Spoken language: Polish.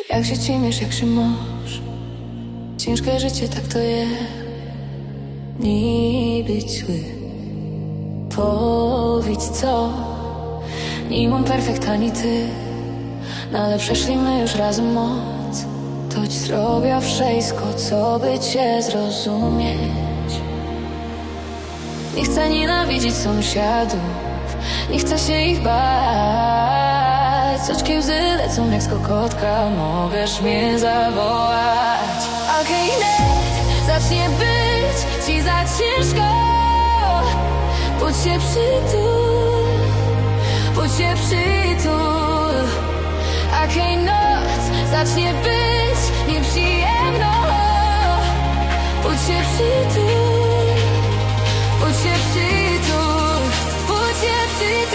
Jak się ciemiesz, jak się masz. Ciężkie życie, tak to je. Nie być zły. Powiedz co. Nie mam perfekt ani ty. No ale przeszliśmy już razem moc. To ci zrobię wszystko, co by cię zrozumieć. Nie chcę nienawidzić sąsiadów, nie chcę się ich bać. Soczki łzy lecą jak z kokotka, możesz mnie zawołać. Okej, net zacznie być ci za ciężko. Pójdź się przytul, pójdź się przytul. Okej, noc zacznie być nieprzyjemno. Pójdź się przytul, pójdź się przytul, pójdź się przytul.